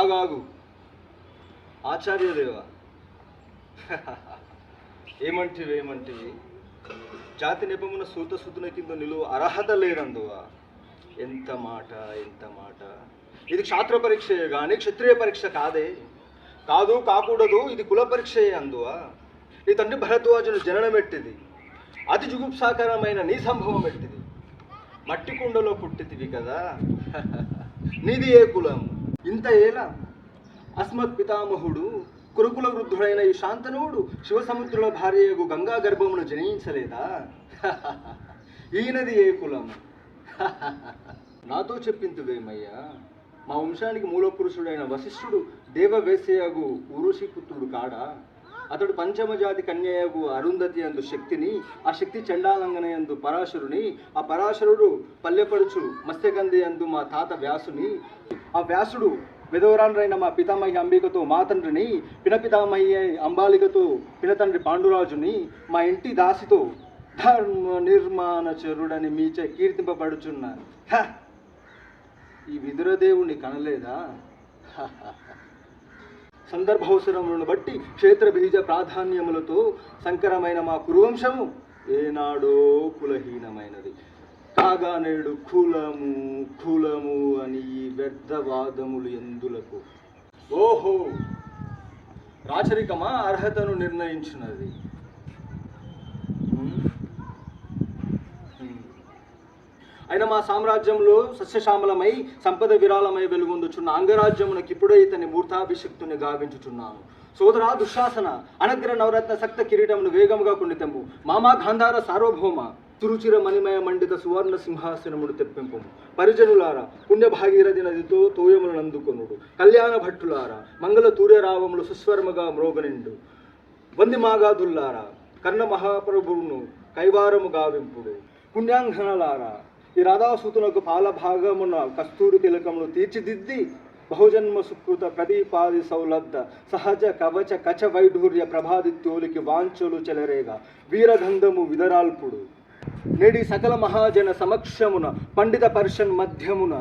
ఆగాగు ఆచార్యదేవ. ఏమంటివి జాతి నెపమున సూతసుతున కింద నిలువ అర్హత లేనందువా? ఎంత మాట. ఇది క్షాత్ర పరీక్షయే కానీ క్షత్రియ పరీక్ష కాదే. కాకూడదు, ఇది కుల పరీక్షయే అందువా? నీ తండ్రి భరద్వాజుని జననం ఎట్టిది, అతి జుగుప్సాకరమైన నీ సంభవం ఎట్టిది. మట్టి కుండలో పుట్టితివి కదా, నీది ఏ కులం? ఇంత ఏలా అస్మత్ పితామహుడు కురుకుల వృద్ధుడైన ఈ శాంతనువుడు శివసముద్రుల భార్యకు గంగా గర్భమును జనించలేదా? ఈయనది ఏ కులం? నాతో చెప్పింతువేమయ్యా. మా వంశానికి మూలపురుషుడైన వశిష్ఠుడు దేవవేశ్యయగు ఊరుషి పుత్రుడు కాడా? అతడు పంచమజాతి కన్యయగు అరుంధతి అందు శక్తిని, ఆ శక్తి చండాలంగన యందు పరాశరుని, ఆ పరాశరుడు పల్లెపడుచు మత్స్యగంధి యందు మా తాత వ్యాసుని, ఆ వ్యాసుడు విధవరాన్రైన మా పితామహి అంబికతో మా తండ్రిని, పినపితామహి అంబాలికతో పినతండ్రి పాండురాజుని, మా ఇంటి దాసితో ధర్మ నిర్మాణచరుడని మీచే కీర్తింపబడుచున్నారు. ఈ విదురదేవుని కనలేదా? సందర్భావసరములను బట్టి క్షేత్ర బీజ ప్రాధాన్యములతో సంకరమైన మా కురువంశము ఏనాడో కులహీనమైనది కాగా నేడు కులము అని ఈ వ్యర్థవాదములు ఎందులకు? ఓహో, రాచరికమా అర్హతను నిర్ణయించినది? అయిన మా సామ్రాజ్యంలో సస్యశ్యామలమై సంపద విరాళమై వెలుగొందుచున్న అంగరాజ్యమునకు ఇప్పుడే ఇతని మూర్తాభిషక్తుని గావించుచున్నాను. సోదరా దుశ్శాసన, అనగ్ర నవరత్న సక్త కిరీటమును వేగముగా కుండితెంపు. మామా గాంధార సార్వభౌమ, తురుచిర మణిమయ మండిత సువర్ణ సింహాసనమును తెప్పింపము. పరిజనులారా, పుణ్యభాగీరథి నదితో తోయములను అందుకొనుడు. కళ్యాణ భట్టులారా, మంగళ తూర్యరావములు సుస్వరముగా మ్రోగనిండు. వందిమాగాదుల్లారా, కర్ణ మహాప్రభువును కైవారము గావింపుడు. పుణ్యాంఘనలారా, ఈ రాధాసూతునకు పాలభాగమున కస్తూరి తిలకమును తీర్చిదిద్ది బహుజన్మ సుకృత ప్రదీపాది సౌలబ్ధ సహజ కవచ కచ వైఢూర్య ప్రభాదిత్యోలికి వాంఛలు చెలరేగా వీరగంధము విదరాల్పుడు. నేడి సకల మహాజన సమక్షమున పండిత పర్షన్ మధ్యమున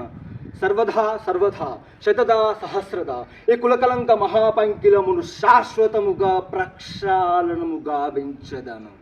సర్వధా శతదా సహస్రదా ఈ కులకలంక మహాపంకిలమును శాశ్వతముగా ప్రక్షాళనముగా వించదను.